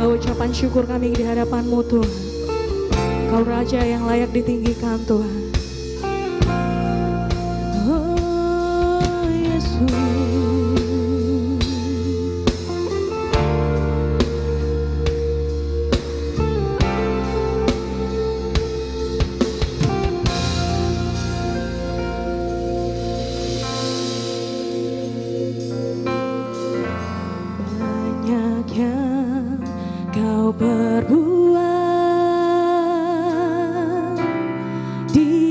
bawa ucapan syukur kami di hadapan-Mu Tuhan. Kau Raja yang layak ditinggikan Tuhan. Oh Yesus. Banyak yang kau perbuat di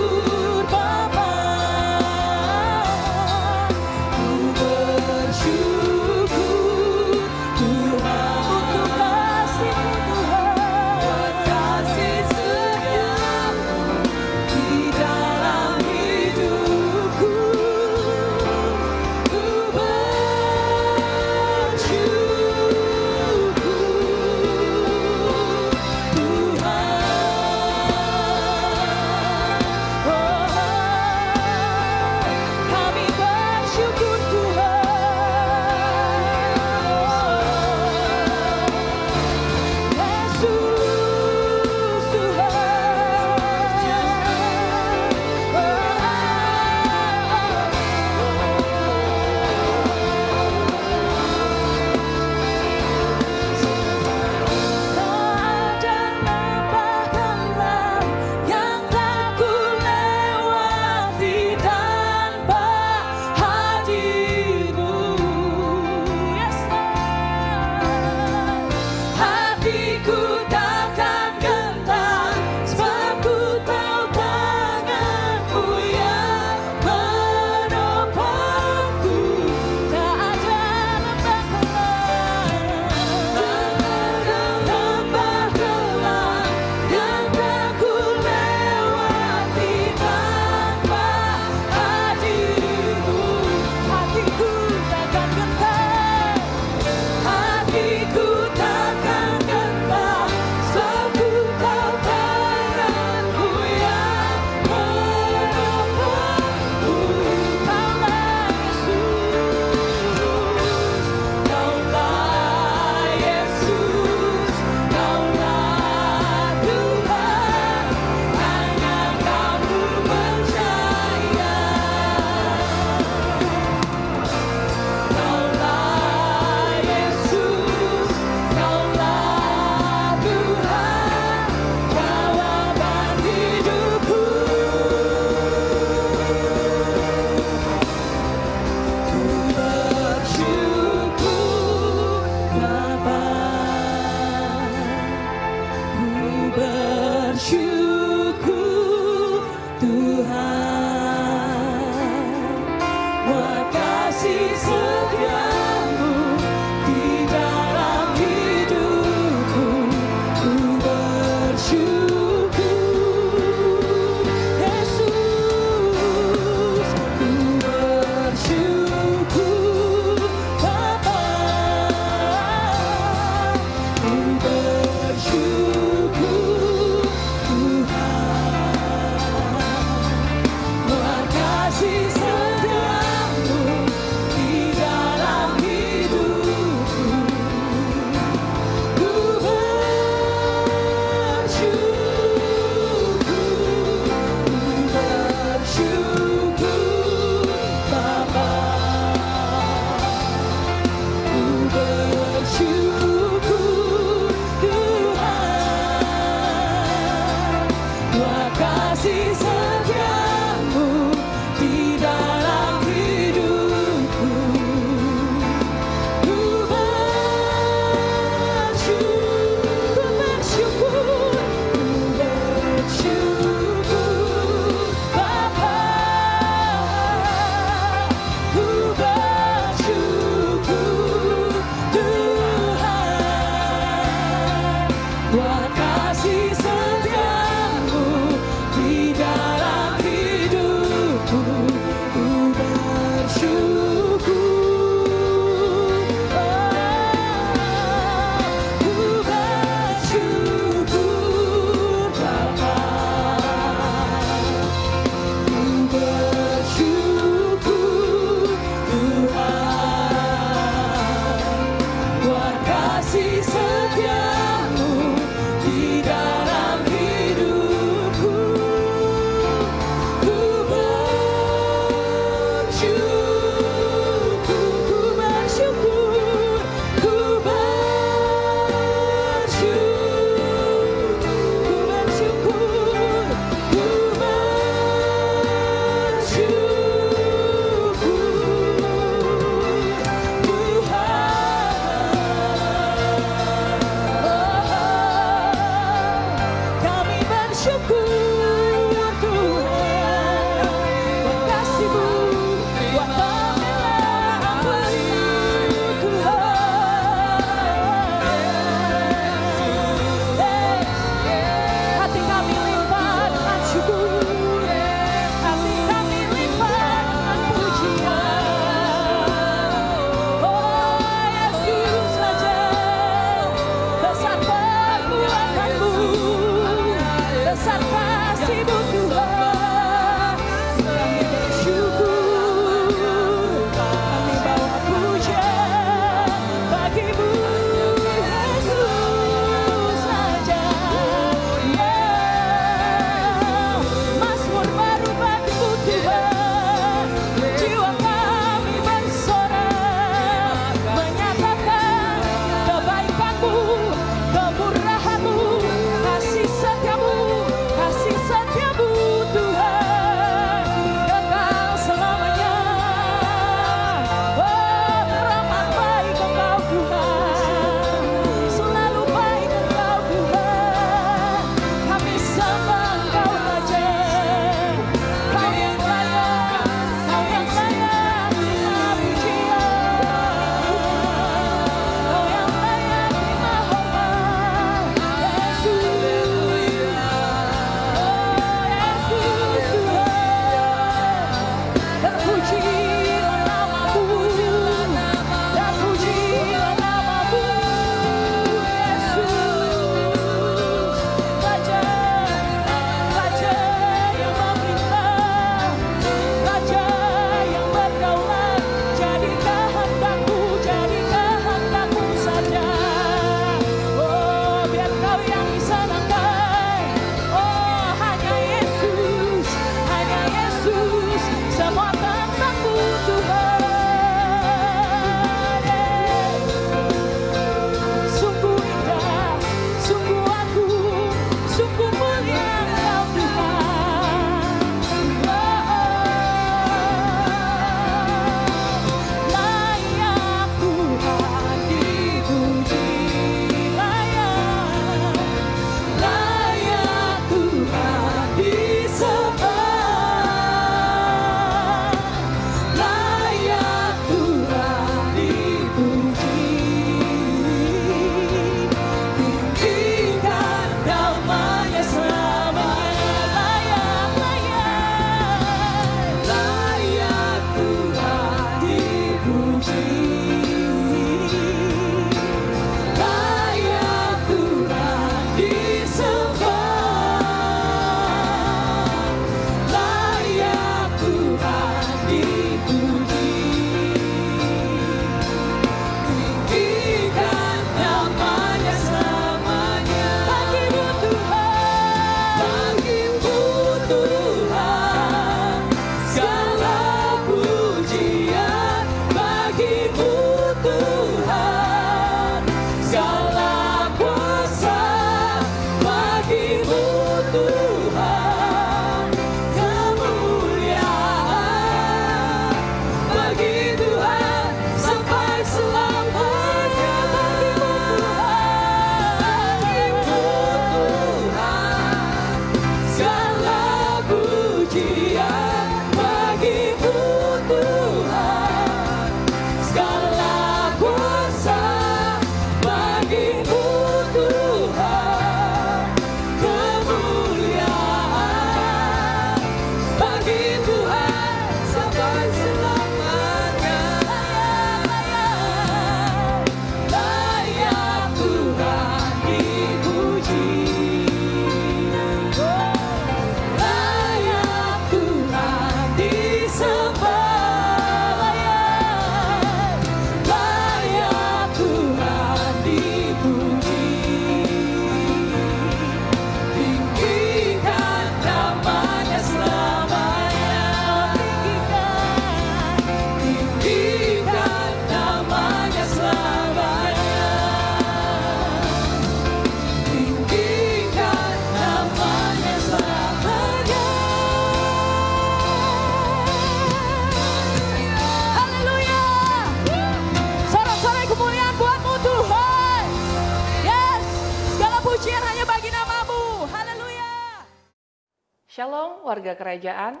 warga kerajaan,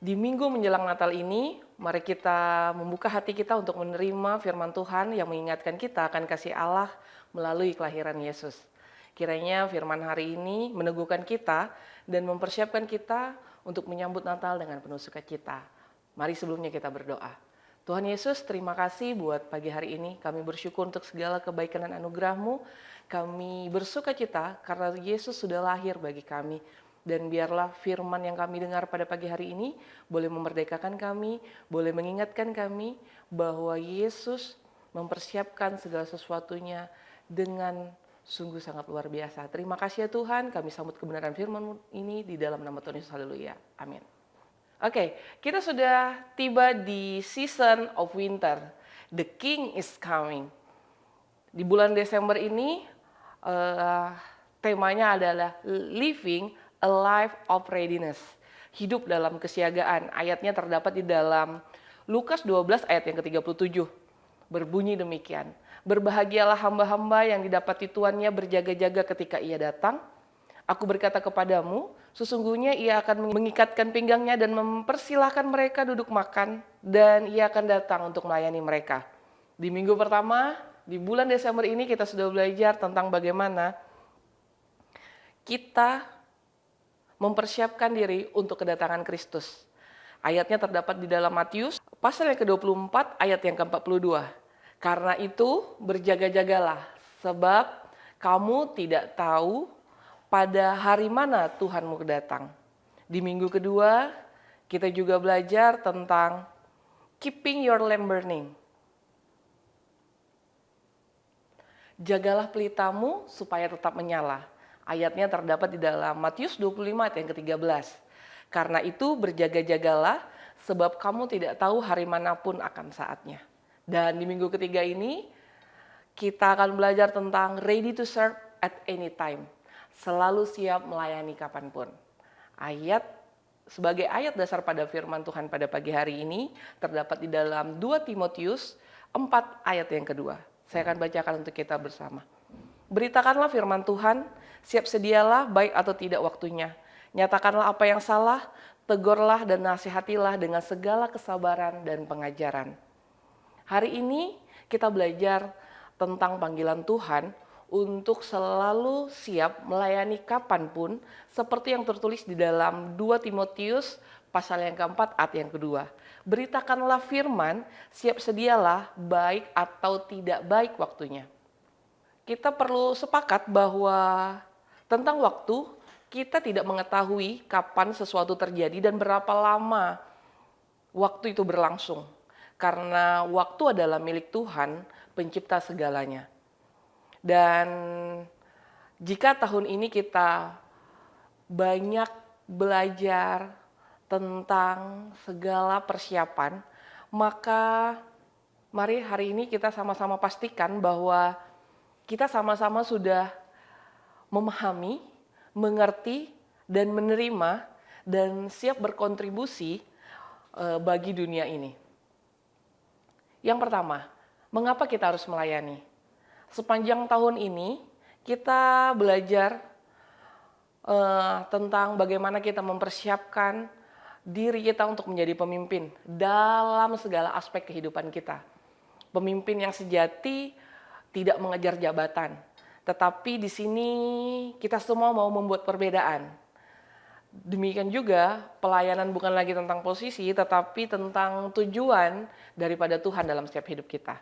di minggu menjelang Natal ini, mari kita membuka hati kita untuk menerima firman Tuhan yang mengingatkan kita akan kasih Allah melalui kelahiran Yesus. Kiranya firman hari ini meneguhkan kita dan mempersiapkan kita untuk menyambut Natal dengan penuh sukacita. Mari sebelumnya kita berdoa. Tuhan Yesus, terima kasih buat pagi hari ini. Kami bersyukur untuk segala kebaikan dan anugerah-Mu. Kami bersukacita karena Yesus sudah lahir bagi kami. Dan biarlah firman yang kami dengar pada pagi hari ini boleh memerdekakan kami, boleh mengingatkan kami bahwa Yesus mempersiapkan segala sesuatunya dengan sungguh sangat luar biasa. Terima kasih ya Tuhan, kami sambut kebenaran firman ini di dalam nama Tuhan Yesus. Haleluya. Amin. Oke, kita sudah tiba di season of winter. The King is coming. Di bulan Desember ini temanya adalah living a life of readiness. Hidup dalam kesiagaan. Ayatnya terdapat di dalam Lukas 12 ayat yang ke-37. Berbunyi demikian. Berbahagialah hamba-hamba yang didapati tuannya berjaga-jaga ketika ia datang. Aku berkata kepadamu, sesungguhnya ia akan mengikatkan pinggangnya dan mempersilahkan mereka duduk makan. Dan ia akan datang untuk melayani mereka. Di minggu pertama, di bulan Desember ini kita sudah belajar tentang bagaimana kita mempersiapkan diri untuk kedatangan Kristus. Ayatnya terdapat di dalam Matius pasal yang ke-24 ayat yang ke-42. Karena itu berjaga-jagalah sebab kamu tidak tahu pada hari mana Tuhanmu datang. Di minggu kedua kita juga belajar tentang keeping your lamp burning. Jagalah pelitamu supaya tetap menyala. Ayatnya terdapat di dalam Matius 25 ayat yang ke-13. Karena itu berjaga-jagalah sebab kamu tidak tahu hari manapun akan saatnya. Dan di minggu ketiga ini kita akan belajar tentang ready to serve at any time. Selalu siap melayani kapanpun. Sebagai ayat dasar pada firman Tuhan pada pagi hari ini terdapat di dalam 2 Timotius 4 ayat yang kedua. Saya akan bacakan untuk kita bersama. Beritakanlah firman Tuhan, siap sedialah baik atau tidak waktunya. Nyatakanlah apa yang salah, tegurlah dan nasihatilah dengan segala kesabaran dan pengajaran. Hari ini kita belajar tentang panggilan Tuhan untuk selalu siap melayani kapanpun seperti yang tertulis di dalam 2 Timotius pasal yang keempat ayat yang kedua. Beritakanlah firman, siap sedialah baik atau tidak baik waktunya. Kita perlu sepakat bahwa tentang waktu kita tidak mengetahui kapan sesuatu terjadi dan berapa lama waktu itu berlangsung. Karena waktu adalah milik Tuhan, pencipta segalanya. Dan jika tahun ini kita banyak belajar tentang segala persiapan, maka mari hari ini kita sama-sama pastikan bahwa kita sama-sama sudah memahami, mengerti, dan menerima, dan siap berkontribusi bagi dunia ini. Yang pertama, mengapa kita harus melayani? Sepanjang tahun ini, kita belajar tentang bagaimana kita mempersiapkan diri kita untuk menjadi pemimpin dalam segala aspek kehidupan kita. Pemimpin yang sejati tidak mengejar jabatan, tetapi di sini kita semua mau membuat perbedaan. Demikian juga pelayanan bukan lagi tentang posisi, tetapi tentang tujuan daripada Tuhan dalam setiap hidup kita.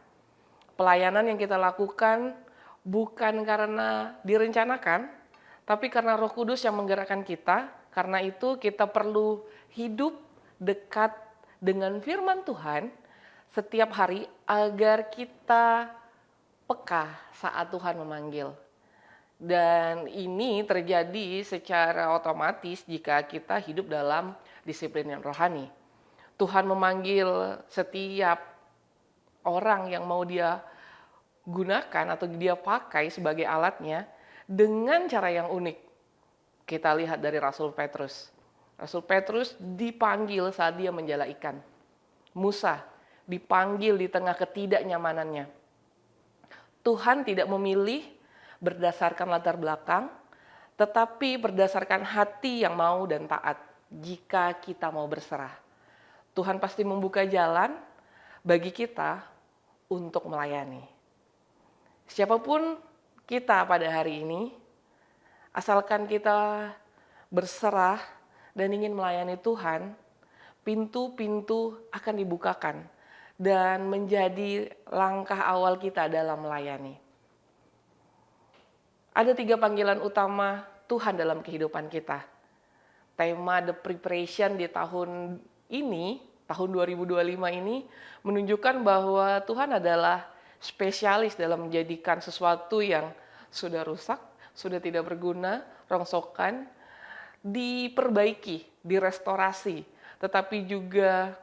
Pelayanan yang kita lakukan bukan karena direncanakan, tapi karena Roh Kudus yang menggerakkan kita. Karena itu kita perlu hidup dekat dengan firman Tuhan setiap hari agar kita peka saat Tuhan memanggil. Dan ini terjadi secara otomatis jika kita hidup dalam disiplin yang rohani. Tuhan memanggil setiap orang yang mau dia gunakan atau dia pakai sebagai alatnya dengan cara yang unik. Kita lihat dari Rasul Petrus. Rasul Petrus dipanggil saat dia menjala ikan. Musa dipanggil di tengah ketidaknyamanannya. Tuhan tidak memilih berdasarkan latar belakang, tetapi berdasarkan hati yang mau dan taat. jika kita mau berserah. Tuhan pasti membuka jalan bagi kita untuk melayani. Siapapun kita pada hari ini, asalkan kita berserah dan ingin melayani Tuhan, pintu-pintu akan dibukakan dan menjadi langkah awal kita dalam melayani. Ada 3 panggilan utama Tuhan dalam kehidupan kita. Tema The Preparation di tahun ini, tahun 2025 ini, menunjukkan bahwa Tuhan adalah spesialis dalam menjadikan sesuatu yang sudah rusak, sudah tidak berguna, rongsokan, diperbaiki, direstorasi, tetapi juga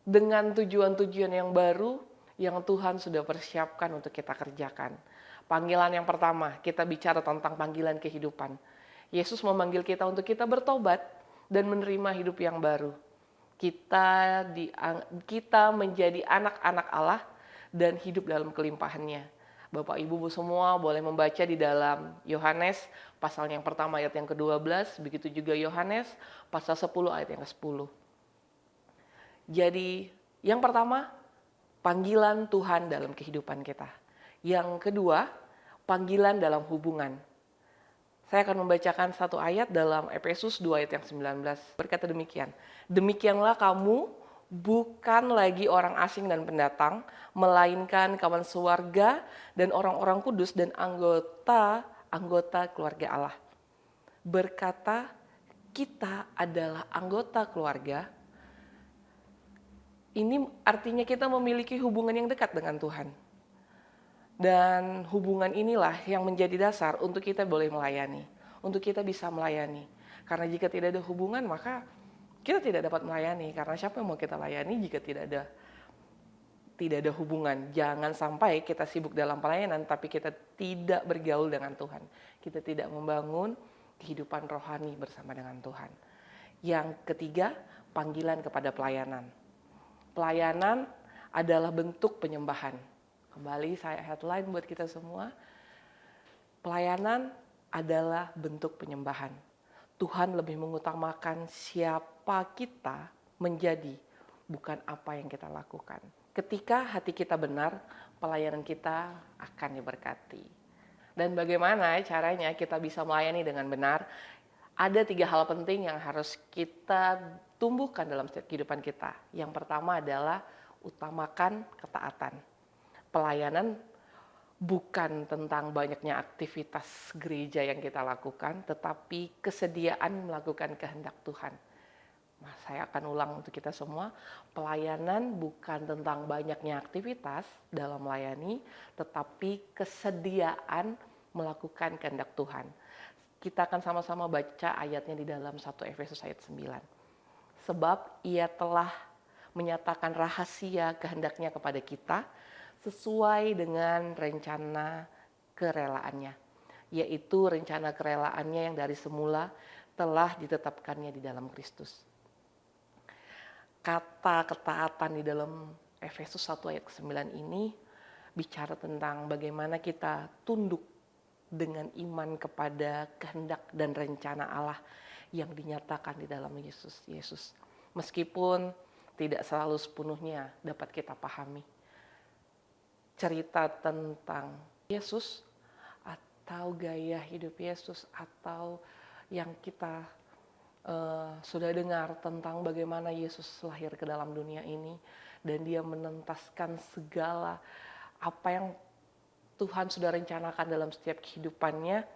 dengan tujuan-tujuan yang baru yang Tuhan sudah persiapkan untuk kita kerjakan. Panggilan yang pertama, kita bicara tentang panggilan kehidupan. Yesus memanggil kita untuk kita bertobat dan menerima hidup yang baru. Kita menjadi anak-anak Allah dan hidup dalam kelimpahannya. Bapak Ibu semua boleh membaca di dalam Yohanes pasal yang pertama ayat yang ke-12, begitu juga Yohanes pasal 10 ayat yang ke-10. Jadi yang pertama, panggilan Tuhan dalam kehidupan kita. Yang kedua, panggilan dalam hubungan. Saya akan membacakan satu ayat dalam Efesus 2 ayat yang 19. Berkata demikian, demikianlah kamu bukan lagi orang asing dan pendatang, melainkan kawan sewarga dan orang-orang kudus dan anggota keluarga Allah. Berkata, kita adalah anggota keluarga. Ini artinya kita memiliki hubungan yang dekat dengan Tuhan. Dan hubungan inilah yang menjadi dasar untuk kita boleh melayani, untuk kita bisa melayani. Karena jika tidak ada hubungan, maka kita tidak dapat melayani. Karena siapa yang mau kita layani jika tidak ada hubungan? Jangan sampai kita sibuk dalam pelayanan, tapi kita tidak bergaul dengan Tuhan. Kita tidak membangun kehidupan rohani bersama dengan Tuhan. Yang ketiga, panggilan kepada pelayanan. Pelayanan adalah bentuk penyembahan. Kembali saya headline buat kita semua. Pelayanan adalah bentuk penyembahan. Tuhan lebih mengutamakan siapa kita menjadi, bukan apa yang kita lakukan. Ketika hati kita benar, pelayanan kita akan diberkati. Dan bagaimana caranya kita bisa melayani dengan benar? Ada 3 hal penting yang harus kita tumbuhkan dalam setiap kehidupan kita. Yang pertama adalah utamakan ketaatan. Pelayanan bukan tentang banyaknya aktivitas gereja yang kita lakukan, tetapi kesediaan melakukan kehendak Tuhan. Saya akan ulang untuk kita semua, pelayanan bukan tentang banyaknya aktivitas dalam melayani, tetapi kesediaan melakukan kehendak Tuhan. Kita akan sama-sama baca ayatnya di dalam 1 Efesus ayat 9. Sebab ia telah menyatakan rahasia kehendaknya kepada kita, sesuai dengan rencana kerelaannya, yaitu rencana kerelaannya yang dari semula telah ditetapkannya di dalam Kristus. Kata ketaatan di dalam Efesus 1 ayat 9 ini bicara tentang bagaimana kita tunduk dengan iman kepada kehendak dan rencana Allah yang dinyatakan di dalam Yesus. Meskipun tidak selalu sepenuhnya dapat kita pahami. Cerita tentang Yesus atau gaya hidup Yesus atau yang kita sudah dengar tentang bagaimana Yesus lahir ke dalam dunia ini dan dia menentaskan segala apa yang Tuhan sudah rencanakan dalam setiap kehidupannya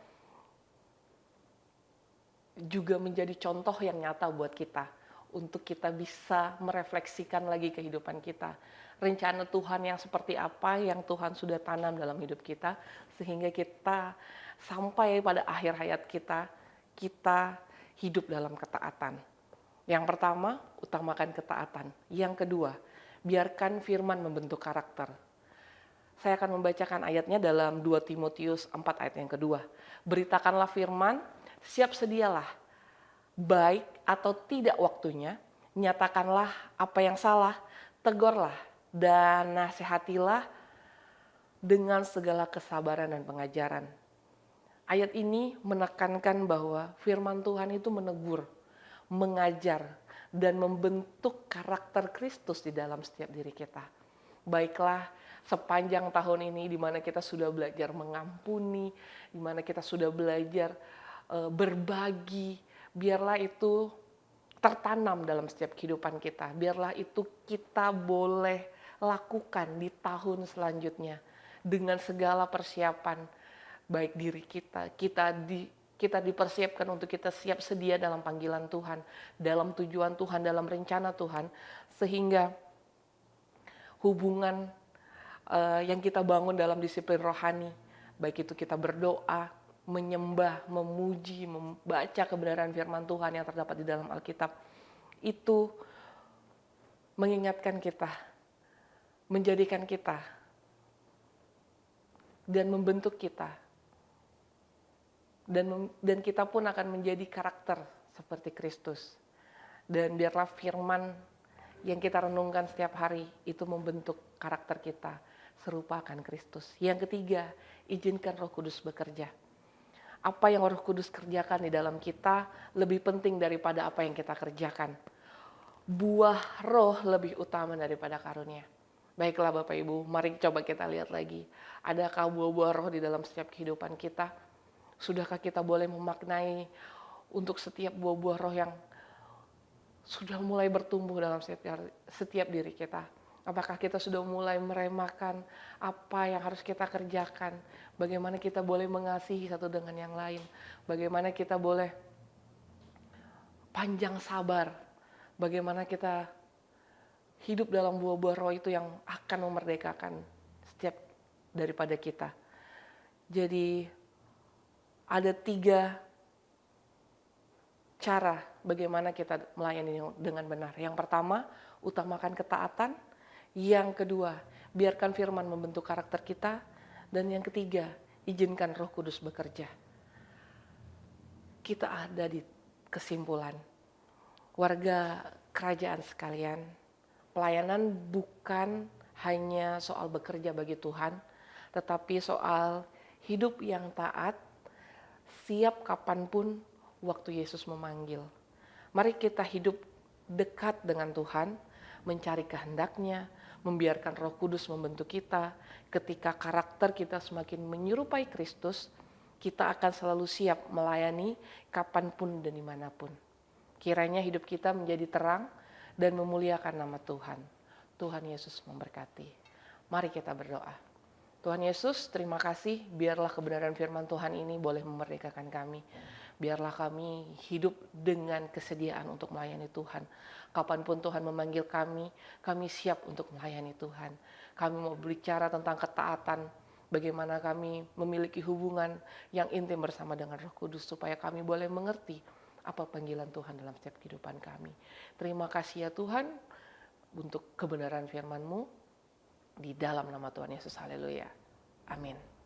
juga menjadi contoh yang nyata buat kita untuk kita bisa merefleksikan lagi kehidupan kita. Rencana Tuhan yang seperti apa yang Tuhan sudah tanam dalam hidup kita sehingga kita sampai pada akhir hayat kita hidup dalam ketaatan. Yang pertama, utamakan ketaatan. Yang kedua, biarkan firman membentuk karakter. Saya akan membacakan ayatnya dalam 2 Timotius 4 ayat yang kedua. Beritakanlah firman, siap sedialah, baik atau tidak waktunya, nyatakanlah apa yang salah, tegurlah, dan nasihatilah dengan segala kesabaran dan pengajaran. Ayat ini menekankan bahwa firman Tuhan itu menegur, mengajar, dan membentuk karakter Kristus di dalam setiap diri kita. Baiklah, sepanjang tahun ini di mana kita sudah belajar mengampuni, di mana kita sudah belajar berbagi, biarlah itu tertanam dalam setiap kehidupan kita. Biarlah itu kita boleh lakukan di tahun selanjutnya dengan segala persiapan, baik diri kita, kita dipersiapkan untuk kita siap sedia dalam panggilan Tuhan, dalam tujuan Tuhan, dalam rencana Tuhan, sehingga hubungan yang kita bangun dalam disiplin rohani, baik itu kita berdoa, menyembah, memuji, membaca kebenaran firman Tuhan yang terdapat di dalam Alkitab, itu mengingatkan kita, menjadikan kita, dan membentuk kita. Dan kita pun akan menjadi karakter seperti Kristus. Dan biarlah firman yang kita renungkan setiap hari itu membentuk karakter kita serupa akan Kristus. Yang ketiga, izinkan Roh Kudus bekerja. Apa yang Roh Kudus kerjakan di dalam kita lebih penting daripada apa yang kita kerjakan. Buah roh lebih utama daripada karunia. Baiklah Bapak Ibu, mari coba kita lihat lagi. Adakah buah-buah roh di dalam setiap kehidupan kita? Sudahkah kita boleh memaknai untuk setiap buah-buah roh yang sudah mulai bertumbuh dalam setiap diri kita? Apakah kita sudah mulai meremehkan apa yang harus kita kerjakan? Bagaimana kita boleh mengasihi satu dengan yang lain? Bagaimana kita boleh panjang sabar? Bagaimana kita hidup dalam buah-buah roh itu yang akan memerdekakan setiap daripada kita. Jadi ada 3 cara bagaimana kita melayani dengan benar. Yang pertama, utamakan ketaatan. Yang kedua, biarkan firman membentuk karakter kita. Dan yang ketiga, izinkan Roh Kudus bekerja. Kita ada di kesimpulan. Warga kerajaan sekalian, pelayanan bukan hanya soal bekerja bagi Tuhan, tetapi soal hidup yang taat, siap kapanpun waktu Yesus memanggil. Mari kita hidup dekat dengan Tuhan, mencari kehendak-Nya, membiarkan Roh Kudus membentuk kita. Ketika karakter kita semakin menyerupai Kristus, kita akan selalu siap melayani kapanpun dan dimanapun. Kiranya hidup kita menjadi terang dan memuliakan nama Tuhan. Tuhan Yesus memberkati. Mari kita berdoa. Tuhan Yesus, terima kasih. Biarlah kebenaran firman Tuhan ini boleh memerdekakan kami. Biarlah kami hidup dengan kesediaan untuk melayani Tuhan. Kapanpun Tuhan memanggil kami siap untuk melayani Tuhan. Kami mau bicara tentang ketaatan, bagaimana kami memiliki hubungan yang intim bersama dengan Roh Kudus, supaya kami boleh mengerti apa panggilan Tuhan dalam setiap kehidupan kami. Terima kasih ya Tuhan untuk kebenaran firman-Mu. Di dalam nama Tuhan Yesus, haleluya. Amin.